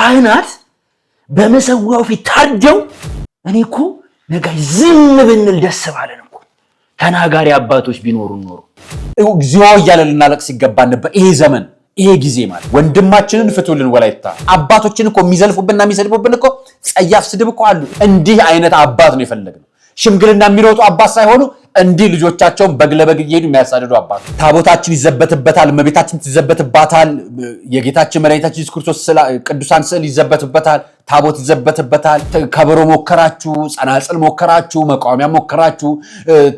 ካህናት በመሰዋው ፊት ታርደው እኔ እኮ ነጋይ ዝም ብንል ደስ ባለን እኮ ተናጋሪ አባቶች ቢኖሩ ኖሮ እግዚኦ እያለን ልናለቅስ ይገባን ነበር። ይሄ ዘመን ይሄ ጊዜ ማለት ወንድማችንን ፍቱልን ወላይታ አባቶችን እኮ የሚዘልፉብንና የሚሰድቡብን እኮ ጸያፍ ስድብ እኮ አሉ። እንዲህ አይነት አባት ነው የፈለግነው። ሽምግልና የሚሮጡ አባት ሳይሆኑ እንዲህ ልጆቻቸውን በግለበግ እየሄዱ የሚያሳድዱ አባት። ታቦታችን ይዘበትበታል፣ እመቤታችን ትዘበትባታል፣ የጌታችን መድኃኒታችን ኢየሱስ ክርስቶስ ቅዱሳን ስዕል ይዘበትበታል፣ ታቦት ይዘበትበታል። ከበሮ ሞከራችሁ፣ ጸናጽል ሞከራችሁ፣ መቋሚያ ሞከራችሁ፣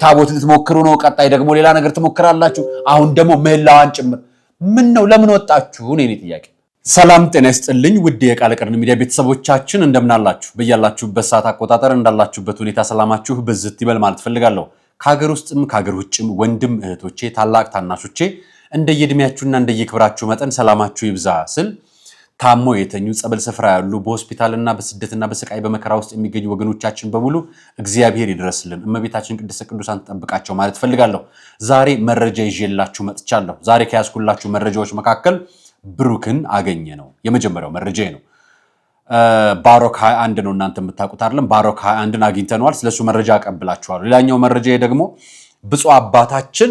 ታቦት ልትሞክሩ ነው። ቀጣይ ደግሞ ሌላ ነገር ትሞክራላችሁ። አሁን ደግሞ ምህላዋን ጭምር ምን ነው? ለምን ወጣችሁ? እኔ ጥያቄ። ሰላም ጤና ይስጥልኝ ውድ የቃለ ቀርን ሚዲያ ቤተሰቦቻችን እንደምናላችሁ፣ በያላችሁበት ሰዓት አቆጣጠር እንዳላችሁበት ሁኔታ ሰላማችሁ ብዝት ይበል ማለት ፈልጋለሁ። ከሀገር ውስጥም ከሀገር ውጭም ወንድም እህቶቼ፣ ታላቅ ታናሾቼ እንደየእድሜያችሁና እንደየክብራችሁ መጠን ሰላማችሁ ይብዛ ስል ታሞ የተኙ ጸበል ስፍራ ያሉ በሆስፒታልና በስደትና በስቃይ በመከራ ውስጥ የሚገኙ ወገኖቻችን በሙሉ እግዚአብሔር ይድረስልን፣ እመቤታችን ቅድስት ቅዱሳን ተጠብቃቸው ማለት ፈልጋለሁ። ዛሬ መረጃ ይዤላችሁ መጥቻለሁ። ዛሬ ከያዝኩላችሁ መረጃዎች መካከል ብሩክን አገኘ ነው የመጀመሪያው መረጃ ነው። ባሮክ 21 ነው እናንተ የምታውቁት አይደለም። ባሮክ 21ን አግኝተነዋል። ስለሱ መረጃ አቀብላችኋለሁ። ሌላኛው መረጃ ደግሞ ብፁዕ አባታችን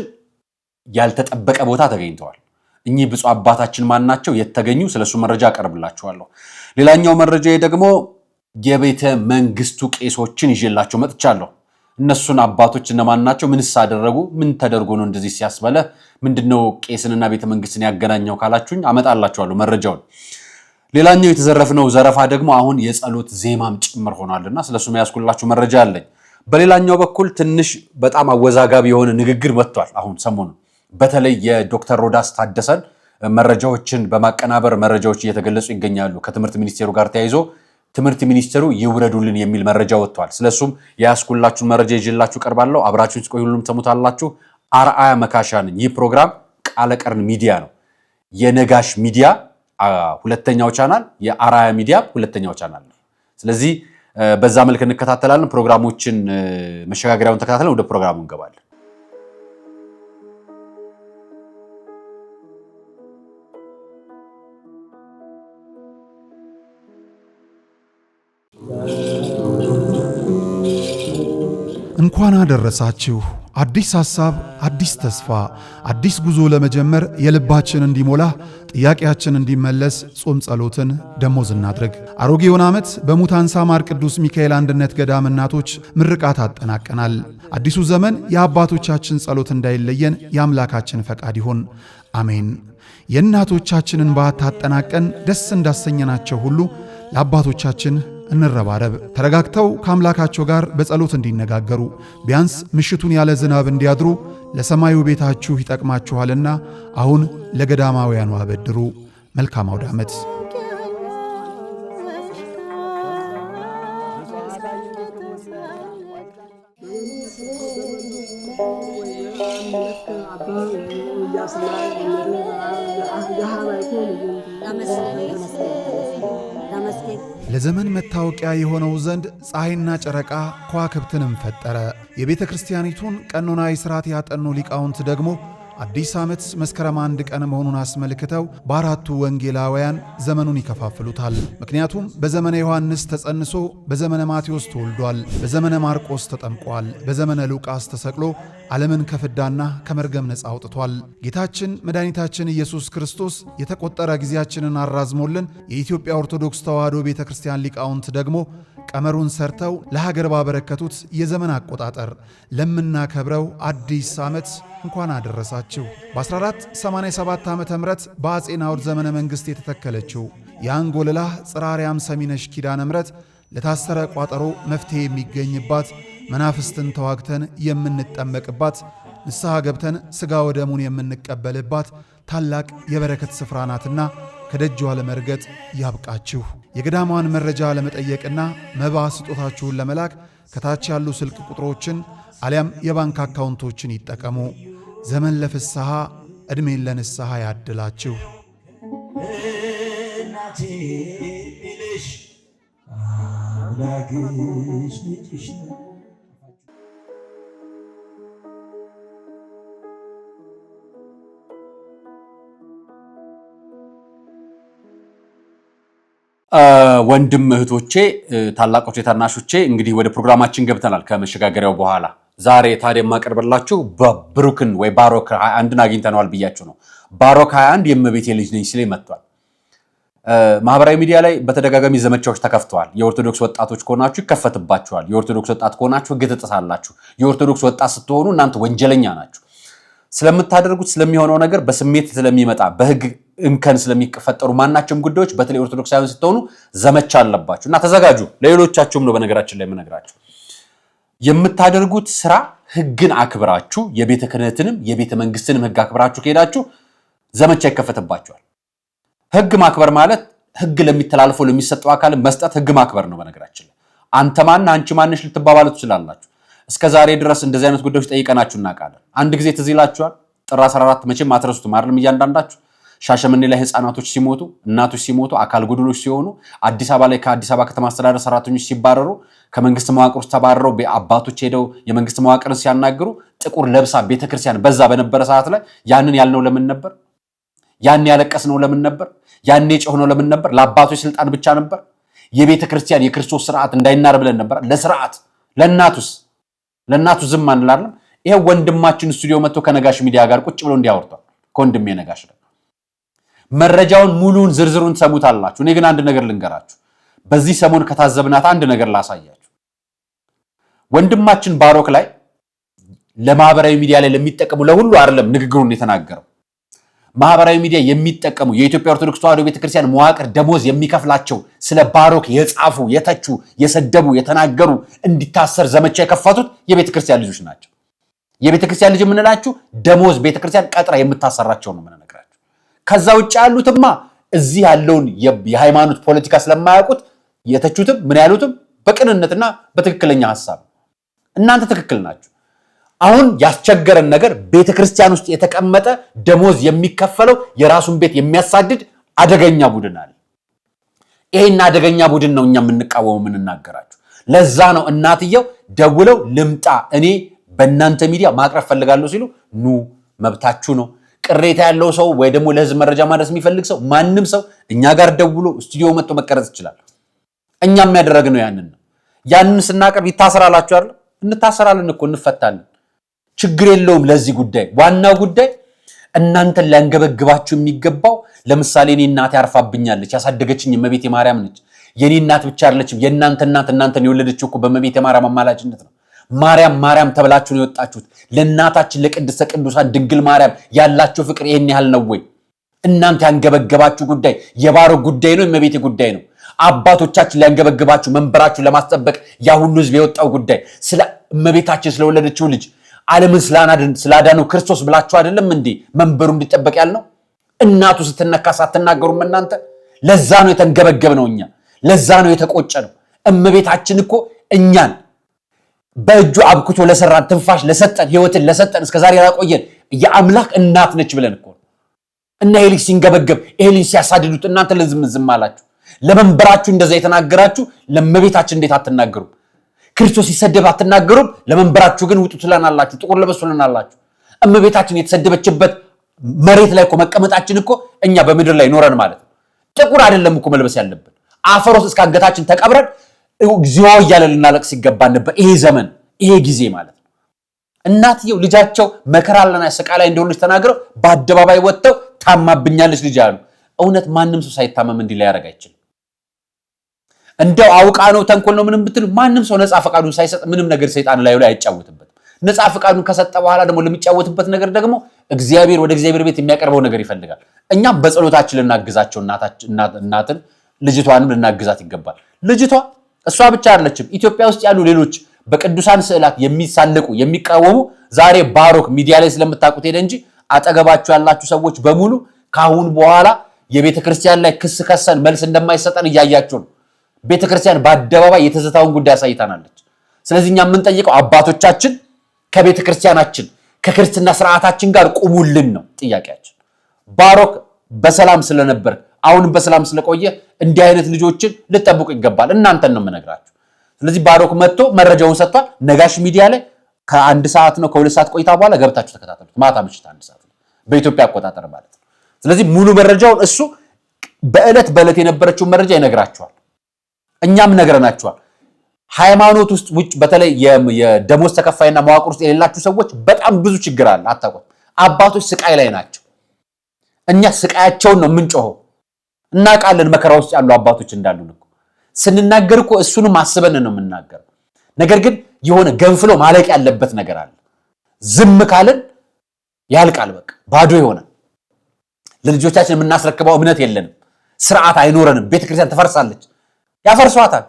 ያልተጠበቀ ቦታ ተገኝተዋል። እኚህ ብፁዕ አባታችን ማን ናቸው? የተገኙ ስለሱ መረጃ አቀርብላችኋለሁ። ሌላኛው መረጃ ደግሞ የቤተ መንግስቱ ቄሶችን ይዤላችሁ መጥቻለሁ። እነሱን አባቶች እነማን ናቸው? ምንስ አደረጉ? ምን ተደርጎ ነው እንደዚህ ሲያስበለ? ምንድነው ቄስንና ቤተ መንግስትን ያገናኘው ካላችሁኝ አመጣላችኋለሁ መረጃውን። ሌላኛው የተዘረፍነው ዘረፋ ደግሞ አሁን የጸሎት ዜማም ጭምር ሆኗልና ስለሱ ያስኩላችሁ መረጃ አለኝ። በሌላኛው በኩል ትንሽ በጣም አወዛጋቢ የሆነ ንግግር መጥቷል። አሁን ሰሞኑን በተለይ የዶክተር ሮዳስ ታደሰን መረጃዎችን በማቀናበር መረጃዎች እየተገለጹ ይገኛሉ። ከትምህርት ሚኒስቴሩ ጋር ተያይዞ ትምህርት ሚኒስቴሩ ይውረዱልን የሚል መረጃ ወጥቷል። ስለሱም ያስኩላችሁን መረጃ ይዤላችሁ ቀርባለሁ። አብራችሁን ቆዩ፣ ሁሉም ተሙታላችሁ። አርአያ መካሻ ነኝ። ይህ ፕሮግራም ቃለ ቀርን ሚዲያ ነው። የነጋሽ ሚዲያ ሁለተኛው ቻናል፣ የአርአያ ሚዲያ ሁለተኛው ቻናል ነው። ስለዚህ በዛ መልክ እንከታተላለን። ፕሮግራሞችን መሸጋገሪያውን ተከታተለን ወደ ፕሮግራሙ እንገባለን። እንኳን አደረሳችሁ። አዲስ ሐሳብ፣ አዲስ ተስፋ፣ አዲስ ጉዞ ለመጀመር የልባችን እንዲሞላ ጥያቄያችን እንዲመለስ ጾም ጸሎትን ደሞዝ እናድርግ። አሮጌውን ዓመት በሙታንሳ ማር ቅዱስ ሚካኤል አንድነት ገዳም እናቶች ምርቃት አጠናቀናል። አዲሱ ዘመን የአባቶቻችን ጸሎት እንዳይለየን የአምላካችን ፈቃድ ይሁን፣ አሜን። የእናቶቻችንን በዓት አጠናቀን ደስ እንዳሰኘናቸው ሁሉ ለአባቶቻችን እንረባረብ። ተረጋግተው ከአምላካቸው ጋር በጸሎት እንዲነጋገሩ ቢያንስ ምሽቱን ያለ ዝናብ እንዲያድሩ ለሰማዩ ቤታችሁ ይጠቅማችኋልና አሁን ለገዳማውያኑ አበድሩ። መልካም አውደ ዓመት። ለዘመን መታወቂያ የሆነው ዘንድ ፀሐይና ጨረቃ ከዋክብትንም ፈጠረ። የቤተ ክርስቲያኒቱን ቀኖናዊ ሥርዓት ያጠኑ ሊቃውንት ደግሞ አዲስ ዓመት መስከረም 1 ቀን መሆኑን አስመልክተው በአራቱ ወንጌላውያን ዘመኑን ይከፋፍሉታል። ምክንያቱም በዘመነ ዮሐንስ ተጸንሶ በዘመነ ማቴዎስ ተወልዷል፣ በዘመነ ማርቆስ ተጠምቋል፣ በዘመነ ሉቃስ ተሰቅሎ ዓለምን ከፍዳና ከመርገም ነፃ አውጥቷል። ጌታችን መድኃኒታችን ኢየሱስ ክርስቶስ የተቆጠረ ጊዜያችንን አራዝሞልን የኢትዮጵያ ኦርቶዶክስ ተዋሕዶ ቤተ ክርስቲያን ሊቃውንት ደግሞ ቀመሩን ሰርተው ለሀገር ባበረከቱት የዘመን አቆጣጠር ለምናከብረው አዲስ ዓመት እንኳን አደረሳችሁ። በ1487 ዓመተ ምህረት በአጼ ናዖድ ዘመነ መንግሥት የተተከለችው የአንጎልላ ጽራርያም ሰሚነሽ ኪዳነ ምሕረት ለታሰረ ቋጠሮ መፍትሄ የሚገኝባት፣ መናፍስትን ተዋግተን የምንጠመቅባት፣ ንስሐ ገብተን ሥጋ ወደሙን የምንቀበልባት ታላቅ የበረከት ስፍራ ናትና ከደጇ ለመርገጥ ያብቃችሁ። የገዳሟን መረጃ ለመጠየቅና መባ ስጦታችሁን ለመላክ ከታች ያሉ ስልክ ቁጥሮችን አሊያም የባንክ አካውንቶችን ይጠቀሙ። ዘመን ለፍስሐ ዕድሜን ለንስሐ ያድላችሁ። እናቴ ልሽ አምላክሽ ልጅሽ ወንድም እህቶቼ ታላቆቼ ታናሾቼ እንግዲህ ወደ ፕሮግራማችን ገብተናል ከመሸጋገሪያው በኋላ ዛሬ ታዲያ ማቀርብላችሁ በብሩክን ወይ ባሮክ 21ን አግኝተናል ብያችሁ ነው ባሮክ 21 የእመቤቴ ልጅ ነኝ ሲል መጥቷል ማህበራዊ ሚዲያ ላይ በተደጋጋሚ ዘመቻዎች ተከፍተዋል የኦርቶዶክስ ወጣቶች ከሆናችሁ ይከፈትባችኋል የኦርቶዶክስ ወጣት ከሆናችሁ ሕግ ትጥሳላችሁ የኦርቶዶክስ ወጣት ስትሆኑ እናንተ ወንጀለኛ ናችሁ ስለምታደርጉት ስለሚሆነው ነገር በስሜት ስለሚመጣ በሕግ እንከን ስለሚፈጠሩ ማናቸውም ጉዳዮች በተለይ ኦርቶዶክሳውያን ስትሆኑ ዘመቻ አለባችሁ እና ተዘጋጁ ለሌሎቻችሁም ነው በነገራችን ላይ የምነግራችሁ የምታደርጉት ስራ ሕግን አክብራችሁ የቤተ ክህነትንም የቤተ መንግስትንም ሕግ አክብራችሁ ከሄዳችሁ ዘመቻ ይከፈትባችኋል ሕግ ማክበር ማለት ሕግ ለሚተላለፈው ለሚሰጠው አካል መስጠት ሕግ ማክበር ነው በነገራችን ላይ አንተ ማን አንቺ ማንሽ ልትባባሉ ትችላላችሁ እስከ ዛሬ ድረስ እንደዚህ አይነት ጉዳዮች ጠይቀናችሁ እናቃለን አንድ ጊዜ ትዝ ይላችኋል ጥር 14 መቼም አትረሱትም አይደለም እያንዳንዳችሁ ሻሸመኔ ላይ ህፃናቶች ሲሞቱ እናቶች ሲሞቱ አካል ጉድሎች ሲሆኑ አዲስ አበባ ላይ ከአዲስ አበባ ከተማ አስተዳደር ሰራተኞች ሲባረሩ ከመንግስት መዋቅር ውስጥ ተባረሩ አባቶች ሄደው የመንግስት መዋቅርን ሲያናግሩ ጥቁር ለብሳ ቤተክርስቲያን በዛ በነበረ ሰዓት ላይ ያንን ያልነው ለምን ነበር ያን ያለቀስነው ለምን ነበር ያን የጮህነው ለምን ነበር ለአባቶች ስልጣን ብቻ ነበር የቤተክርስቲያን የክርስቶስ ስርዓት እንዳይናር ብለን ነበር ለስርዓት ለናቱ ዝም አንላለም ይሄ ወንድማችን ስቱዲዮ መጥቶ ከነጋሽ ሚዲያ ጋር ቁጭ ብሎ እንዲያወርቷል ኮንድም የነጋሽ መረጃውን ሙሉን ዝርዝሩን ተሰሙታላችሁ እኔ ግን አንድ ነገር ልንገራችሁ በዚህ ሰሞን ከታዘብናት አንድ ነገር ላሳያችሁ ወንድማችን ባሮክ ላይ ለማህበራዊ ሚዲያ ላይ ለሚጠቀሙ ለሁሉ አይደለም ንግግሩን የተናገረው ማህበራዊ ሚዲያ የሚጠቀሙ የኢትዮጵያ ኦርቶዶክስ ተዋሕዶ ቤተክርስቲያን መዋቅር ደሞዝ የሚከፍላቸው ስለ ባሮክ የጻፉ የተቹ የሰደቡ የተናገሩ እንዲታሰር ዘመቻ የከፈቱት የቤተክርስቲያን ልጆች ናቸው የቤተክርስቲያን ልጅ የምንላችሁ ደሞዝ ቤተክርስቲያን ቀጥራ የምታሰራቸው ነው የምንነግራችሁ ከዛ ውጭ ያሉትማ እዚህ ያለውን የሃይማኖት ፖለቲካ ስለማያውቁት የተቹትም ምን ያሉትም በቅንነትና በትክክለኛ ሐሳብ እናንተ ትክክል ናችሁ አሁን ያስቸገረን ነገር ቤተክርስቲያን ውስጥ የተቀመጠ ደሞዝ የሚከፈለው የራሱን ቤት የሚያሳድድ አደገኛ ቡድን አለ ይሄን አደገኛ ቡድን ነው እኛ የምንቃወመው የምንናገራችሁ ለዛ ነው እናትየው ደውለው ልምጣ እኔ በእናንተ ሚዲያ ማቅረብ ፈልጋለሁ ሲሉ ኑ መብታችሁ ነው ቅሬታ ያለው ሰው ወይ ደግሞ ለህዝብ መረጃ ማድረስ የሚፈልግ ሰው ማንንም ሰው እኛ ጋር ደውሎ ስቱዲዮ መጥቶ መቀረጽ ይችላል እኛም ያደረግነው ያንን ስናቀርብ ይታሰራላችሁ አይደል እንታሰራለን እኮ እንፈታለን ችግር የለውም ለዚህ ጉዳይ ዋናው ጉዳይ እናንተን ሊያንገበግባችሁ የሚገባው ለምሳሌ እኔ እናቴ አርፋብኛለች ያሳደገችኝ እመቤቴ ማርያም ነች የኔ እናት ብቻ አይደለችም የእናንተ እናት እናንተን የወለደችው እኮ በእመቤቴ ማርያም አማላጅነት ነው ማርያም ተብላችሁ ነው የወጣችሁት ለእናታችን ለቅድስተ ቅዱሳን ድንግል ማርያም ያላችሁ ፍቅር ይሄን ያህል ነው ወይ እናንተ ያንገበገባችሁ ጉዳይ የባሮክ ጉዳይ ነው እመቤቴ ጉዳይ ነው አባቶቻችን ሊያንገበግባችሁ መንበራችሁ ለማስጠበቅ ያ ሁሉ ህዝብ የወጣው ጉዳይ ስለ እመቤታችን ስለወለደችው ልጅ ዓለምን ስላዳነው ክርስቶስ ብላችሁ አይደለም እንዴ መንበሩ እንዲጠበቅ ያልነው እናቱ ስትነካ ሳትናገሩም እናንተ ለዛ ነው የተንገበገብነው እኛ ለዛ ነው የተቆጨነው እመቤታችን እኮ እኛን በእጁ አብክቶ ለሰራን ትንፋሽ ለሰጠን ህይወትን ለሰጠን እስከዛሬ ያቆየን የአምላክ እናት ነች ብለን እኮ እና ኤሊክ ሲንገበገብ ኤሊክ ሲያሳድዱት እናንተ ለዝም አላችሁ ለመንበራችሁ እንደዛ የተናገራችሁ ለእመቤታችን እንዴት አትናገሩ ክርስቶስ ሲሰደብ አትናገሩም ለመንበራችሁ ግን ውጡ ትለናላችሁ ጥቁር ለበሱ ትለናላችሁ እመቤታችን የተሰደበችበት መሬት ላይ እኮ መቀመጣችን እኮ እኛ በምድር ላይ ኖረን ማለት ነው ጥቁር አይደለም እኮ መልበስ ያለብን አፈሮስ እስከ አንገታችን ተቀብረን እግዚኦ እያለን ልናለቅስ ይገባን ነበር ይሄ ዘመን ይሄ ጊዜ ማለት ነው እናትየው ልጃቸው መከራለና ስቃይ እንደሆነች ተናግረው በአደባባይ ወጥተው ታማብኛለች ልጅ አሉ እውነት ማንንም ሰው ሳይታመም እንዲህ ላይ ያረጋ አይችልም እንደው አውቃ ነው ተንኮል ነው ምንም ብትሉ ማንንም ሰው ነፃ ፈቃዱን ሳይሰጥ ምንም ነገር ሰይጣን ላይ አይጫወትበት ነፃ ፈቃዱን ከሰጠ በኋላ ደግሞ ለሚጫወትበት ነገር ደግሞ እግዚአብሔር ወደ እግዚአብሔር ቤት የሚያቀርበው ነገር ይፈልጋል እኛም በጸሎታችን ልናግዛቸው እናትን ልጅቷንም ልናግዛት ይገባል ልጅቷ እሷ ብቻ አይደለችም ኢትዮጵያ ውስጥ ያሉ ሌሎች በቅዱሳን ስዕላት የሚሳለቁ የሚቃወሙ ዛሬ ባሮክ ሚዲያ ላይ ስለምታውቁት ሄደ እንጂ አጠገባችሁ ያላችሁ ሰዎች በሙሉ ካሁን በኋላ የቤተክርስቲያን ላይ ክስ ከሰን መልስ እንደማይሰጠን እያያችሁ ነው ቤተክርስቲያን በአደባባይ የተዘታውን ጉዳይ አሳይታናለች ስለዚህ እኛ የምንጠይቀው አባቶቻችን ከቤተክርስቲያናችን ከክርስትና ስርዓታችን ጋር ቁሙልን ነው ጥያቄያችን ባሮክ በሰላም ስለነበር አሁን በሰላም ስለቆየ እንዲህ አይነት ልጆችን ልጠብቁ ይገባል እናንተን ነው የምነግራችሁ ስለዚህ ባሮክ መጥቶ መረጃውን ሰጥቷል ነጋሽ ሚዲያ ላይ ከ1 ሰዓት ነው ከ2 ሰዓት ቆይታ በኋላ ገብታችሁ ተከታተሉት ማታ ምሽት 1 ሰዓት በኢትዮጵያ አቆጣጠር ማለት ነው ስለዚህ ሙሉ መረጃውን እሱ በእለት የነበረችው መረጃ ይነግራቸዋል። እኛም ነግረናቸዋል። ሃይማኖት ውስጥ ውጭ በተለይ የደሞዝ ተከፋይና መዋቅር ውስጥ የሌላችሁ ሰዎች በጣም ብዙ ችግር አለ። አታውቁም። አባቶች ስቃይ ላይ ናቸው። እኛ ስቃያቸውን ነው የምንጮኸው። እናውቃለን መከራ ውስጥ ያሉ አባቶች እንዳሉ ነው። ስንናገር እኮ እሱንም አስበን ነው የምናገረው። ነገር ግን የሆነ ገንፍሎ ማለቅ ያለበት ነገር አለ። ዝም ካለን ያልቃል፣ በቃ ባዶ ይሆናል። ለልጆቻችን የምናስረክበው እምነት የለንም፣ ስርዓት አይኖረንም። ቤተክርስቲያን ትፈርሳለች፣ ያፈርሷታል።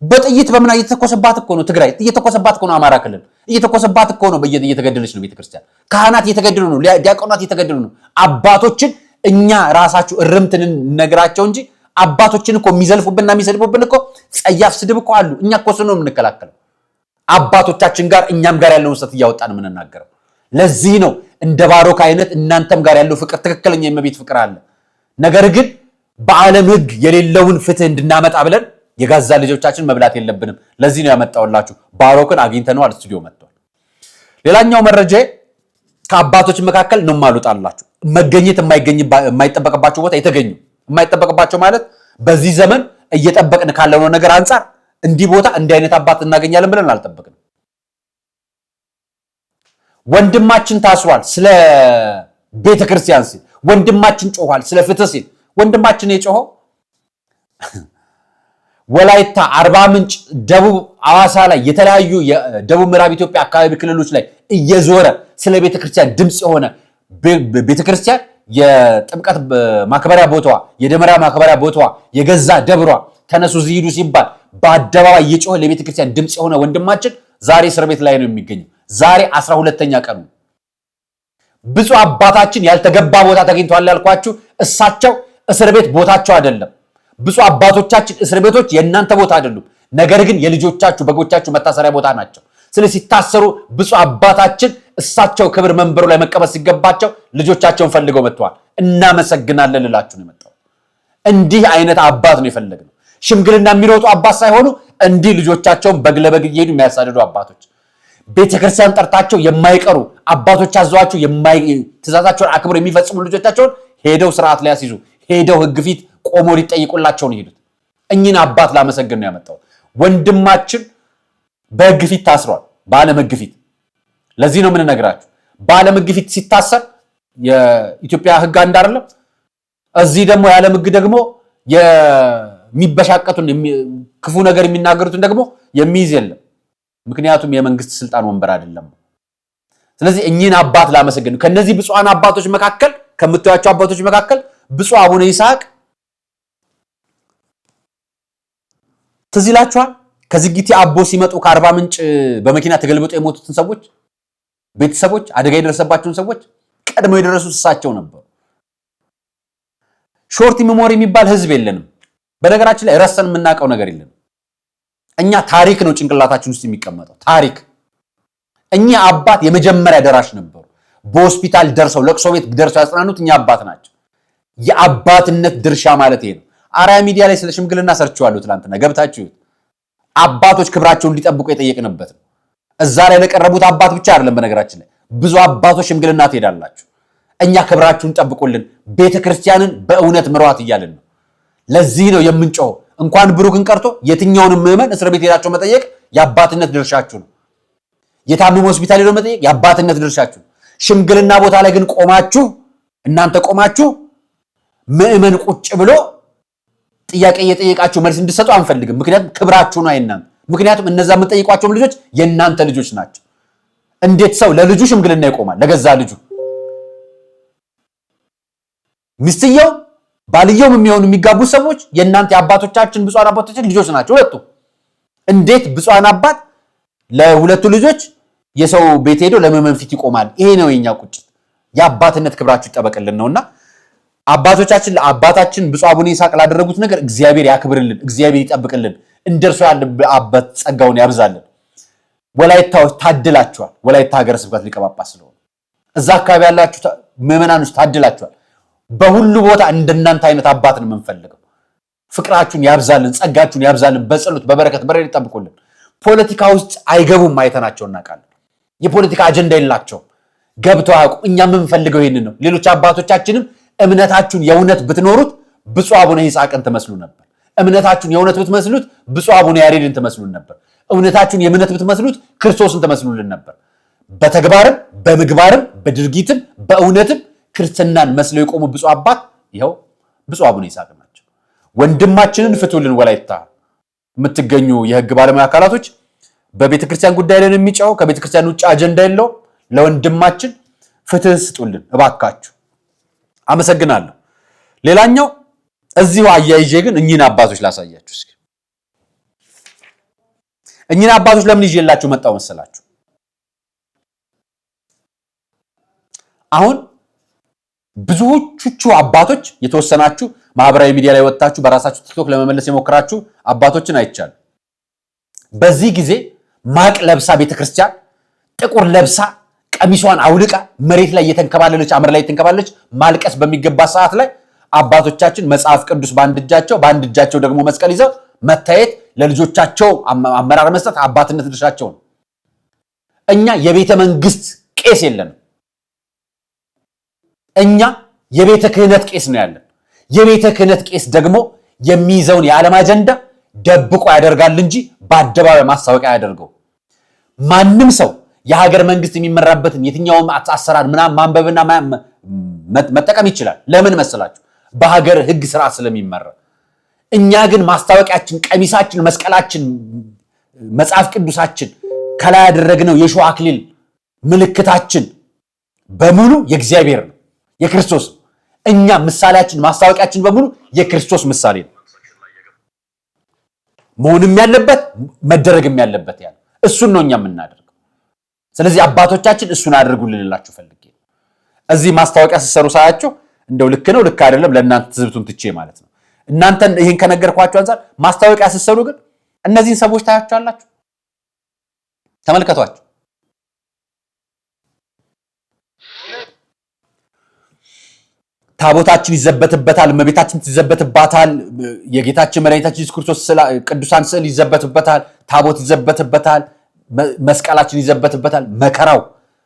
በጥይት በመና እየተኮሰባት እኮ ነው ትግራይ፣ እየተኮሰባት እኮ ነው አማራ ክልል፣ እየተኮሰባት እኮ ነው እየተገደለች ነው ቤተክርስቲያን። ካህናት እየተገደሉ ነው፣ ዲያቆናት እየተገደሉ ነው። አባቶችን እኛ ራሳችሁ እርምትን ነግራቸው እንጂ አባቶችን እኮ የሚዘልፉብንና የሚሰድቡብን እኮ ጸያፍ ስድብ እኮ አሉ። እኛ እኮ ነው የምንከላከለው። አባቶቻችን ጋር እኛም ጋር ያለውን ሰት እያወጣን የምንናገረው። ለዚህ ነው እንደ ባሮክ አይነት እናንተም ጋር ያለው ፍቅር ትክክለኛ የእመቤት ፍቅር አለ። ነገር ግን በዓለም ሕግ የሌለውን ፍትህ እንድናመጣ ብለን የጋዛ ልጆቻችን መብላት የለብንም። ለዚህ ነው ያመጣውላችሁ። ባሮክን አግኝተነዋል፣ ስቱዲዮ መጥቷል። ሌላኛው መረጃ ከአባቶች መካከል ነው ማሉጣላችሁ። መገኘት የማይጠበቅባቸው ቦታ የተገኙ የማይጠበቅባቸው ማለት በዚህ ዘመን እየጠበቅን ካለው ነገር አንፃር እንዲህ ቦታ እንዲህ አይነት አባት እናገኛለን ብለን አልጠበቅንም። ወንድማችን ታስሯል ስለ ቤተክርስቲያን ሲል፣ ወንድማችን ጮኋል ስለ ፍትህ ሲል። ወንድማችን የጮኸው ወላይታ፣ አርባ ምንጭ፣ ደቡብ አዋሳ ላይ የተለያዩ የደቡብ ምዕራብ ኢትዮጵያ አካባቢ ክልሎች ላይ እየዞረ ስለ ቤተክርስቲያን ድምጽ የሆነ ቤተክርስቲያን የጥምቀት ማክበሪያ ቦታዋ፣ የደመራ ማክበሪያ ቦታዋ፣ የገዛ ደብሯ ተነሱ ዝሂዱ ሲባል በአደባባይ እየጮኸ ለቤተክርስቲያን ድምጽ የሆነ ወንድማችን ዛሬ እስር ቤት ላይ ነው የሚገኘው። ዛሬ 12ኛ ቀኑ። ብፁዕ አባታችን ያልተገባ ቦታ ተገኝቷል ያልኳችሁ እሳቸው እስር ቤት ቦታቸው አይደለም። ብፁዕ አባቶቻችን እስር ቤቶች የእናንተ ቦታ አይደሉም። ነገር ግን የልጆቻችሁ በጎቻችሁ መታሰሪያ ቦታ ናቸው። ስለዚህ ሲታሰሩ ብፁዕ አባታችን እሳቸው ክብር መንበሩ ላይ መቀመጥ ሲገባቸው ልጆቻቸውን ፈልገው መጥተዋል። እናመሰግናለን ልላችሁ ነው የመጣው። እንዲህ አይነት አባት ነው የፈለግነው። ሽምግልና የሚሮጡ አባት ሳይሆኑ እንዲህ ልጆቻቸውን በግ ለበግ እየሄዱ የሚያሳድዱ አባቶች፣ ቤተክርስቲያን ጠርታቸው የማይቀሩ አባቶች፣ አዘዋቸው ትእዛዛቸውን አክብረው የሚፈጽሙ ልጆቻቸውን ሄደው ስርዓት ላይ ያስይዙ፣ ሄደው ሕግ ፊት ቆሞ ሊጠይቁላቸው ነው የሄዱት። እኚህን አባት ላመሰግን ነው ያመጣው። ወንድማችን በሕግ ፊት ታስሯል፣ በዓለም ሕግ ፊት። ለዚህ ነው የምንነግራችሁ። በዓለም ሕግ ፊት ሲታሰር የኢትዮጵያ ሕግ አንድ አይደለም። እዚህ ደግሞ የዓለም ሕግ ደግሞ የሚበሻቀቱን ክፉ ነገር የሚናገሩትን ደግሞ የሚይዝ የለም። ምክንያቱም የመንግስት ስልጣን ወንበር አይደለም። ስለዚህ እኚህን አባት ላመሰግን። ከነዚህ ብፁዓን አባቶች መካከል ከምታዩአቸው አባቶች መካከል ብፁዕ አቡነ ይስሐቅ ትዝ ይላችኋል። ከዝጊቲ አቦ ሲመጡ ከአርባ ምንጭ በመኪና ተገልብጦ የሞቱትን ሰዎች ቤተሰቦች፣ አደጋ የደረሰባቸውን ሰዎች ቀድመው የደረሱት እሳቸው ነበሩ። ሾርት ሚሞሪ የሚባል ህዝብ የለንም። በነገራችን ላይ ረሰን የምናውቀው ነገር የለንም። እኛ ታሪክ ነው ጭንቅላታችን ውስጥ የሚቀመጠው ታሪክ። እኚህ አባት የመጀመሪያ ደራሽ ነበሩ። በሆስፒታል ደርሰው ለቅሶ ቤት ደርሰው ያጽናኑት እኛ አባት ናቸው። የአባትነት ድርሻ ማለት ይሄ ነው። አርአያ ሚዲያ ላይ ስለ ሽምግልና ሰርቼዋለሁ ትናንትና፣ ገብታችሁ አባቶች ክብራቸውን እንዲጠብቁ የጠየቅንበት ነው። እዛ ላይ ለቀረቡት አባት ብቻ አይደለም። በነገራችን ላይ ብዙ አባቶች ሽምግልና ትሄዳላችሁ። እኛ ክብራችሁን ጠብቁልን፣ ቤተክርስቲያንን በእውነት ምሯት እያልን ነው። ለዚህ ነው የምንጮኸው። እንኳን ብሩክን ቀርቶ የትኛውንም ምዕመን እስር ቤት ሄዳቸው መጠየቅ የአባትነት ድርሻችሁ ነው። የታመመ ሆስፒታል ሄዶ መጠየቅ የአባትነት ድርሻችሁ ነው። ሽምግልና ቦታ ላይ ግን እናንተ ቆማችሁ ምዕመን ቁጭ ብሎ ጥያቄ እየጠየቃችሁ መልስ እንድትሰጡ አንፈልግም። ምክንያቱም ክብራችሁ ነው አይናንተ። ምክንያቱም እነዛ የምትጠይቋቸውም ልጆች የእናንተ ልጆች ናቸው። እንዴት ሰው ለልጁ ሽምግልና ይቆማል? ለገዛ ልጁ ሚስትየው ባልየውም የሚጋቡ ሰዎች የእናንተ የአባቶቻችን ብፁዓን አባቶቻችን ልጆች ናቸው ሁለቱ። እንዴት ብፁዓን አባት ለሁለቱ ልጆች የሰው ቤት ሄዶ ለምዕመን ፊት ይቆማል? ይሄ ነው የኛ ቁጭት። የአባትነት ክብራችሁ ይጠበቅልን ነውና አባቶቻችን ለአባታችን ብፁዕ አቡነ ይስሐቅ ላደረጉት ነገር እግዚአብሔር ያክብርልን፣ እግዚአብሔር ይጠብቅልን፣ እንደርሱ ያለ አባት ጸጋውን ያብዛልን። ወላይታዎች ታድላችኋል። ወላይታ ሀገረ ስብከት ሊቀ ጳጳስ ስለሆነ እዛ አካባቢ ያላችሁ ምዕመናኖች ታድላችኋል። በሁሉ ቦታ እንደናንተ አይነት አባት ነው የምንፈልገው። ፍቅራችሁን ያብዛልን፣ ጸጋችሁን ያብዛልን፣ በጸሎት በበረከት በረድ ይጠብቁልን። ፖለቲካ ውስጥ አይገቡም፣ አይተናቸው እናውቃለን። የፖለቲካ አጀንዳ የላቸውም፣ ገብተው አያውቁም። እኛ የምንፈልገው ይሄንን ነው። ሌሎች አባቶቻችንም እምነታችሁን የእውነት ብትኖሩት ብፁዕ አቡነ ይስሐቅን ትመስሉ ነበር። እምነታችሁን የእውነት ብትመስሉት ብፁዕ አቡነ ያሬድን ትመስሉን ነበር። እምነታችሁን የእምነት ብትመስሉት ክርስቶስን ትመስሉልን ነበር። በተግባርም በምግባርም በድርጊትም በእውነትም ክርስትናን መስለው የቆሙ ብፁዕ አባት ይኸው ብፁዕ አቡነ ይስሐቅ ናቸው። ወንድማችንን ፍቱልን። ወላይታ የምትገኙ የህግ ባለሙያ አካላቶች በቤተ ክርስቲያን ጉዳይ ላይ ነው የሚጫው። ከቤተ ክርስቲያን ውጭ አጀንዳ የለው። ለወንድማችን ፍትህ ስጡልን እባካችሁ። አመሰግናለሁ። ሌላኛው እዚሁ አያይዤ ግን እኚህን አባቶች ላሳያችሁ እስኪ። እኚህን አባቶች ለምን ይዤላችሁ መጣው መሰላችሁ? አሁን ብዙዎቹ አባቶች የተወሰናችሁ ማህበራዊ ሚዲያ ላይ ወጣችሁ በራሳችሁ ቲክቶክ ለመመለስ የሞከራችሁ አባቶችን አይቻልም። በዚህ ጊዜ ማቅ ለብሳ ቤተክርስቲያን ጥቁር ለብሳ ቀሚሷን አውልቃ መሬት ላይ የተንከባለለች አመር ላይ የተንከባለለች ማልቀስ በሚገባ ሰዓት ላይ አባቶቻችን መጽሐፍ ቅዱስ በአንድ እጃቸው ደግሞ መስቀል ይዘው መታየት ለልጆቻቸው አመራር መስጠት አባትነት ድርሻቸው ነው። እኛ የቤተ መንግስት ቄስ የለንም። እኛ የቤተ ክህነት ቄስ ነው ያለን። የቤተ ክህነት ቄስ ደግሞ የሚይዘውን የዓለም አጀንዳ ደብቆ ያደርጋል እንጂ በአደባባይ ማስታወቂያ ያደርገው። ማንም ሰው የሀገር መንግስት የሚመራበትን የትኛውም አሰራር ምናምን ማንበብና መጠቀም ይችላል። ለምን መሰላችሁ? በሀገር ህግ ስርዓት ስለሚመራ። እኛ ግን ማስታወቂያችን፣ ቀሚሳችን፣ መስቀላችን፣ መጽሐፍ ቅዱሳችን ከላይ ያደረግነው የሾህ አክሊል ምልክታችን በሙሉ የእግዚአብሔር ነው፣ የክርስቶስ ነው። እኛ ምሳሌያችን፣ ማስታወቂያችን በሙሉ የክርስቶስ ምሳሌ ነው። መሆንም ያለበት መደረግም ያለበት ያለ እሱን ነው እኛ የምናደርገው። ስለዚህ አባቶቻችን እሱን አድርጉልንላችሁ ፈልጌ ነው። እዚህ ማስታወቂያ ሲሰሩ ሳያችሁ እንደው ልክ ነው ልክ አይደለም ለእናንተ ትዝብቱን ትቼ ማለት ነው። እናንተን ይሄን ከነገርኳችሁ አንፃር ማስታወቂያ ሲሰሩ ግን እነዚህን ሰዎች ታያችኋላችሁ፣ ተመልከቷቸው። ታቦታችን ይዘበትበታል፣ እመቤታችን ትዘበትባታል፣ የጌታችን መድኃኒታችን ኢየሱስ ክርስቶስ ቅዱሳን ስዕል ይዘበትበታል፣ ታቦት ይዘበትበታል፣ መስቀላችን ይዘበትበታል፣ መከራው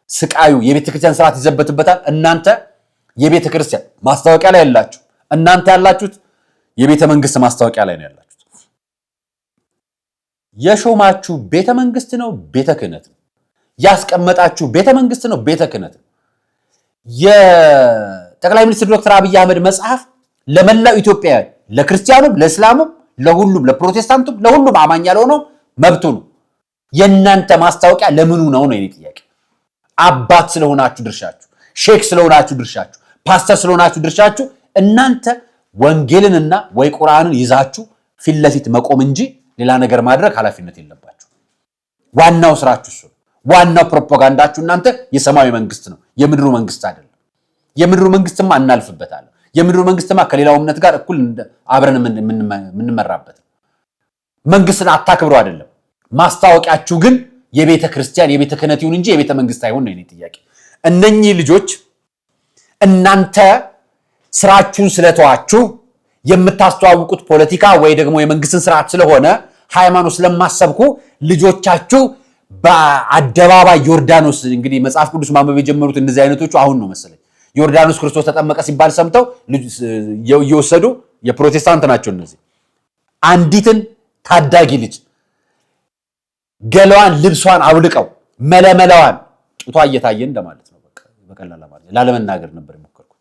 ስቃዩ የቤተ ክርስቲያን ስርዓት ይዘበትበታል። እናንተ የቤተ ክርስቲያን ማስታወቂያ ላይ ያላችሁ፣ እናንተ ያላችሁት የቤተ መንግስት ማስታወቂያ ላይ ነው ያላችሁት። የሾማችሁ ቤተ መንግስት ነው፣ ቤተ ክህነት ነው። ያስቀመጣችሁ ቤተ መንግስት ነው፣ ቤተ ክህነት ነው። የጠቅላይ ሚኒስትር ዶክተር አብይ አህመድ መጽሐፍ ለመላው ኢትዮጵያውያን፣ ለክርስቲያኑም፣ ለእስላሙም፣ ለሁሉም፣ ለፕሮቴስታንቱም፣ ለሁሉም አማኝ ያልሆነው መብቱ ነው። የእናንተ ማስታወቂያ ለምኑ ነው ነው የኔ ጥያቄ። አባት ስለሆናችሁ ድርሻችሁ፣ ሼክ ስለሆናችሁ ድርሻችሁ፣ ፓስተር ስለሆናችሁ ድርሻችሁ እናንተ ወንጌልንና ወይ ቁርአንን ይዛችሁ ፊት ለፊት መቆም እንጂ ሌላ ነገር ማድረግ ኃላፊነት የለባችሁ። ዋናው ስራችሁ እሱ ነው። ዋናው ፕሮፓጋንዳችሁ እናንተ የሰማያዊ መንግስት ነው፣ የምድሩ መንግስት አይደለም። የምድሩ መንግስትማ እናልፍበታለን። የምድሩ መንግስትማ ከሌላው እምነት ጋር እኩል አብረን የምንመራበት መንግስትን አታክብሩ አይደለም። ማስታወቂያችሁ ግን የቤተ ክርስቲያን የቤተ ክህነት ይሁን እንጂ የቤተ መንግስት አይሁን ነው የኔ ጥያቄ። እነኚህ ልጆች እናንተ ስራችሁን ስለተዋችሁ የምታስተዋውቁት ፖለቲካ ወይ ደግሞ የመንግስትን ስርዓት ስለሆነ ሃይማኖት ስለማሰብኩ ልጆቻችሁ በአደባባይ ዮርዳኖስ እንግዲህ መጽሐፍ ቅዱስ ማንበብ የጀመሩት እነዚህ አይነቶቹ አሁን ነው መሰለኝ ዮርዳኖስ ክርስቶስ ተጠመቀ ሲባል ሰምተው እየወሰዱ የፕሮቴስታንት ናቸው እነዚህ አንዲትን ታዳጊ ልጅ ገለዋን ልብሷን አውልቀው መለመለዋን ጡቷ እየታየ እንደማለት ነው። በቀላል ማለት ላለመናገር ነበር የሞከርኩት።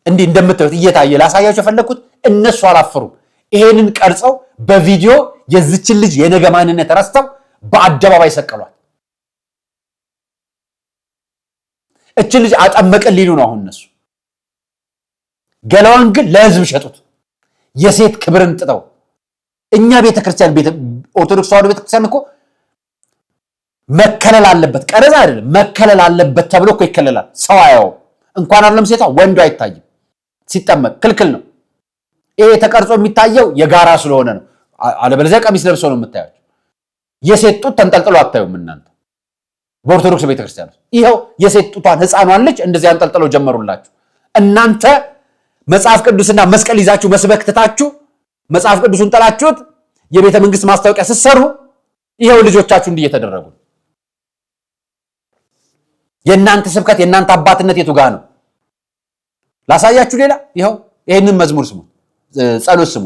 እንዲህ እንደምታዩት እየታየ ላሳያችሁ የፈለኩት እነሱ አላፈሩም። ይሄንን ቀርጸው በቪዲዮ የዚችን ልጅ የነገ ማንነት ረስተው በአደባባይ ሰቀሏት። እችን ልጅ አጠመቀን ሊሉ ነው አሁን እነሱ። ገለዋን ግን ለህዝብ ሸጡት። የሴት ክብርን ጥጠው እኛ ቤተክርስቲያን ኦርቶዶክስ ተዋሕዶ ቤተክርስቲያን እኮ መከለል አለበት፣ ቀረጻ አይደለም መከለል አለበት ተብሎ እኮ ይከለላል። ሰው አያው እንኳን አይደለም ሴቷ ወንዱ አይታይም። ሲጠመቅ ክልክል ነው። ይሄ ተቀርጾ የሚታየው የጋራ ስለሆነ ነው። አለበለዚያ ቀሚስ ለብሶ ነው የምታዩት። የሴት ጡት ተንጠልጥሎ አታዩም እናንተ በኦርቶዶክስ ቤተክርስቲያን። ይሄው የሴት ጡቷን ህፃኗን ልጅ እንደዚህ አንጠልጥለው ጀመሩላችሁ። እናንተ መጽሐፍ ቅዱስና መስቀል ይዛችሁ መስበክ ትታችሁ መጽሐፍ ቅዱስን ጠላችሁት። የቤተ መንግስት ማስታወቂያ ስትሰሩ ይሄው ልጆቻችሁ እንዲህ እየተደረጉ ነው። የእናንተ ስብከት የእናንተ አባትነት የቱ ጋር ነው? ላሳያችሁ። ሌላ ይሄው ይሄንን መዝሙር ስሙ ጸሎት ስሙ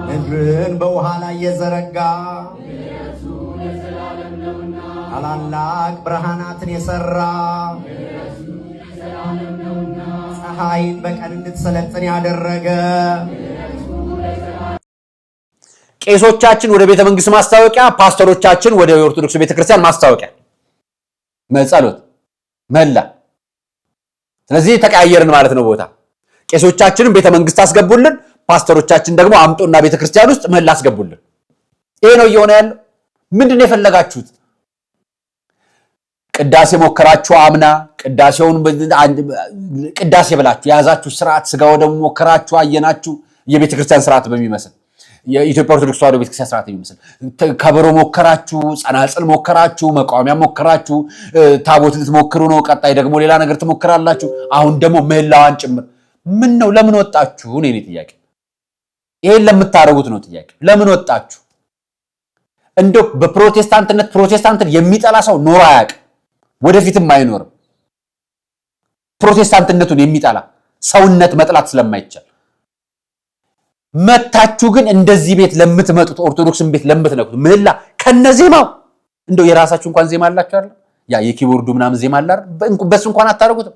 ምድርን በውሃ ላይ የዘረጋ ታላላቅ ብርሃናትን የሰራ ፀሐይን በቀን እንድትሰለጥን ያደረገ ቄሶቻችን ወደ ቤተ መንግስት ማስታወቂያ ፓስተሮቻችን ወደ ኦርቶዶክስ ቤተክርስቲያን ማስታወቂያ መጸሎት መላ ስለዚህ ተቀያየርን ማለት ነው ቦታ ቄሶቻችንን ቤተ መንግስት አስገቡልን ፓስተሮቻችን ደግሞ አምጦና ቤተክርስቲያን ውስጥ መላ አስገቡልን ይሄ ነው እየሆነ ያለው ምንድነው የፈለጋችሁት ቅዳሴ ሞከራችሁ አምና ቅዳሴውን ቅዳሴ ብላችሁ ያዛችሁ ስርዓት ስጋው ደግሞ ሞከራችሁ አየናችሁ የቤተክርስቲያን ስርዓት በሚመስል የኢትዮጵያ ኦርቶዶክስ ተዋሕዶ ቤተክርስቲያን ስርዓት በሚመስል ከበሮ ሞከራችሁ ጸናጽል ሞከራችሁ መቋሚያ ሞከራችሁ ታቦት ልትሞክሩ ነው ቀጣይ ደግሞ ሌላ ነገር ትሞክራላችሁ አሁን ደግሞ ምህላዋን ጭምር ምን ነው ለምን ወጣችሁ ነው የኔ ጥያቄ ይሄን ለምታረጉት ነው ጥያቄ ለምን ወጣችሁ እንደው በፕሮቴስታንትነት ፕሮቴስታንትን የሚጠላ ሰው ኖር አያቅ ወደፊትም አይኖርም ፕሮቴስታንትነቱን የሚጠላ ሰውነት መጥላት ስለማይቻል መታችሁ ግን እንደዚህ ቤት ለምትመጡት ኦርቶዶክስን ቤት ለምትነኩት ምህላ ከነዜማው እንደው የራሳችሁ እንኳን ዜማ አላችሁ አይደል ያ የኪቦርዱ ምናምን ዜማ አለ አይደል በሱ እንኳን አታረጉትም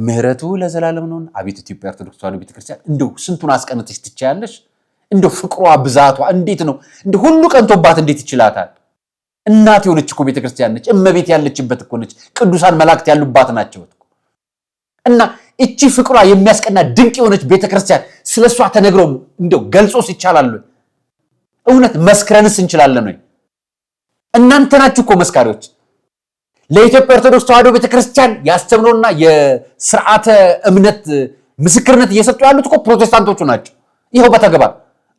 ምህረቱ ለዘላለም ነው አቤት ኢትዮጵያ ኦርቶዶክስ ተዋሕዶ ቤተክርስቲያን እንደው ስንቱን አስቀንተሽ ትቻያለሽ እንደው ፍቅሯ ብዛቷ እንዴት ነው እንደው ሁሉ ቀንቶባት እንዴት ይችላታል እናት የሆነች እኮ ቤተክርስቲያን ነች እመቤት ያለችበት እኮ ነች ቅዱሳን መላእክት ያሉባት ናቸው እና እቺ ፍቅሯ የሚያስቀና ድንቅ የሆነች ቤተክርስቲያን ስለሷ ተነግሮ እንደው ገልጾስ ይቻላል እውነት መስክረንስ እንችላለን ወይ እናንተ ናችሁ እኮ መስካሪዎች ለኢትዮጵያ ኦርቶዶክስ ተዋሕዶ ቤተክርስቲያን ያስተምሮና የሥርዓተ እምነት ምስክርነት እየሰጡ ያሉት እኮ ፕሮቴስታንቶቹ ናቸው ይሄው በተግባር